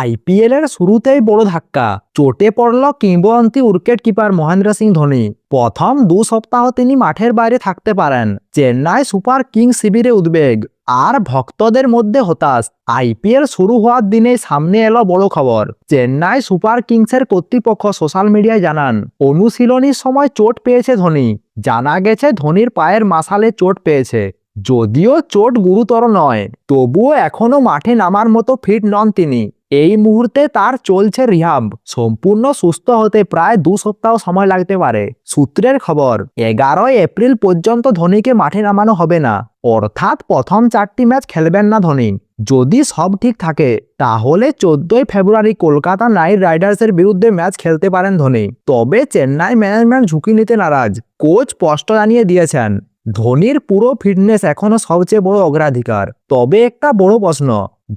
IPL এর শুরুতেই বড় ধাক্কা, চোটে পড়ল কিংবদন্তি উইকেট কিপার মহেন্দ্র সিং ধোনি। প্রথম 2 সপ্তাহ তিনি মাঠের বাইরে থাকতে পারেন। চেন্নাই সুপার কিংস শিবিরে উদ্বেগ আর ভক্তদের মধ্যে হতাশ। আইপিএল শুরু হওয়ার দিনেই সামনে এলো বড় খবর। চেন্নাই সুপার কিংসের কর্তৃপক্ষ সোশ্যাল মিডিয়ায় জানান, অনুশীলনীর সময় চোট পেয়েছে ধোনি। জানা গেছে ধোনির পায়ের মাসালে চোট পেয়েছে। যদিও চোট গুরুতর নয়, তবুও এখনো মাঠে নামার মতো ফিট নন তিনি। এই মুহূর্তে তার চলছে রিহাব। সম্পূর্ণ সুস্থ হতে প্রায় 2 সপ্তাহ সময় লাগতে পারে। সূত্রের খবর, 11 এপ্রিল পর্যন্ত ধোনিকে মাঠে নামানো হবে না, অর্থাৎ প্রথম 4টি ম্যাচ খেলবেন না ধোনি। যদি সব ঠিক থাকে তাহলে 14 ফেব্রুয়ারি কলকাতা নাইট রাইডার্সের বিরুদ্ধে ম্যাচ খেলতে পারেন ধোনি। তবে চেন্নাই ম্যানেজমেন্ট ঝুঁকি নিতে নারাজ। কোচ স্পষ্ট জানিয়ে দিয়েছেন, ধোনির পুরো ফিটনেস এখনো সবচেয়ে বড় অগ্রাধিকার। তবে একটা বড় প্রশ্ন,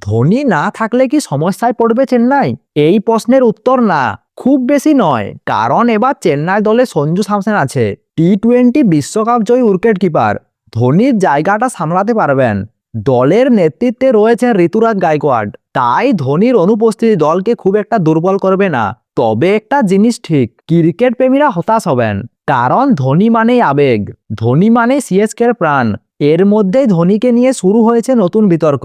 ধোনি না থাকলে কি সমস্যায় পড়বে চেন্নাই? এই প্রশ্নের উত্তর না, খুব বেশি নয়। কারণ এবার চেন্নাই দলে সঞ্জু স্যামসন আছে, টি-20 বিশ্বকাপ জয়ী উইকেট কিপার। ধোনির জায়গাটা সামলাতে পারবেন। দলের নেতৃত্বে রয়েছেন ঋতুরাজ গায়কোয়াড়। তাই ধোনির অনুপস্থিতি দলকে খুব একটা দুর্বল করবে না। তবে একটা জিনিস ঠিক, ক্রিকেট প্রেমীরা হতাশ হবেন। কারণ ধোনি মানেই আবেগ, ধোনি মানে সিএসকের প্রাণ। এর মধ্যেই ধোনিকে নিয়ে শুরু হয়েছে নতুন বিতর্ক।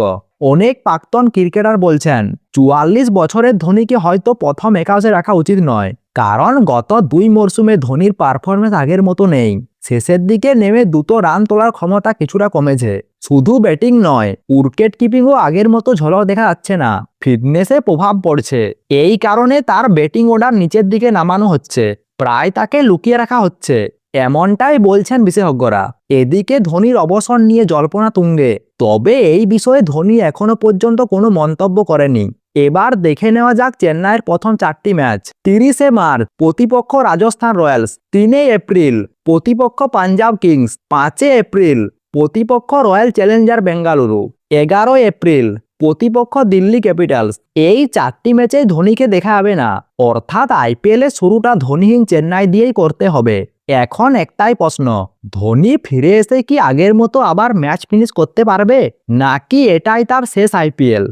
অনেক প্রাক্তন ক্রিকেটার বলছেন 44 বছরের ধোনিকে হয়তো প্রথম 11 রাখা উচিত নয়। কারণ গত 2 মরশুমে ধোনির পারফরমেন্স আগের মতো নেই। শেষের দিকে নেমে দ্রুত রান তোলার ক্ষমতা কিছুটা কমেছে। শুধু ব্যাটিং নয়, উইকেট কিপিংও আগের মতো ঝলক দেখা যাচ্ছে না। ফিটনেসে প্রভাব পড়ছে। এই কারণে তার ব্যাটিং অর্ডার নিচের দিকে নামানো হচ্ছে, প্রায় তাকে লুকিয়ে রাখা হচ্ছে, এমনটাই বলছেন বিশেষজ্ঞরা। এদিকে ধোনির অবসর নিয়ে জল্পনা তুঙ্গে। তবে এই বিষয়ে ধোনি এখনো পর্যন্ত কোনো মন্তব্য করেনি। এবার দেখে নেওয়া যাক চেন্নাইয়ের প্রথম 4টি ম্যাচ। 30 মার্চ প্রতিপক্ষ রাজস্থান রয়্যালস, 3 এপ্রিল প্রতিপক্ষ পাঞ্জাব কিংস, 5 এপ্রিল প্রতিপক্ষ রয়্যাল চ্যালেঞ্জার বেঙ্গালুরু, 11 এপ্রিল প্রতিপক্ষ দিল্লি ক্যাপিটালস। এই 4টি ম্যাচে ধোনিকে দেখা যাবে না, অর্থাৎ আইপিএল এর শুরুটা ধোনিহীন চেন্নাই দিয়েই করতে হবে। এখন একটাই প্রশ্ন, ধোনি ফিরে এসে কি আগের মতো আবার ম্যাচ ফিনিশ করতে পারবে, নাকি এটাই তার শেষ আইপিএল?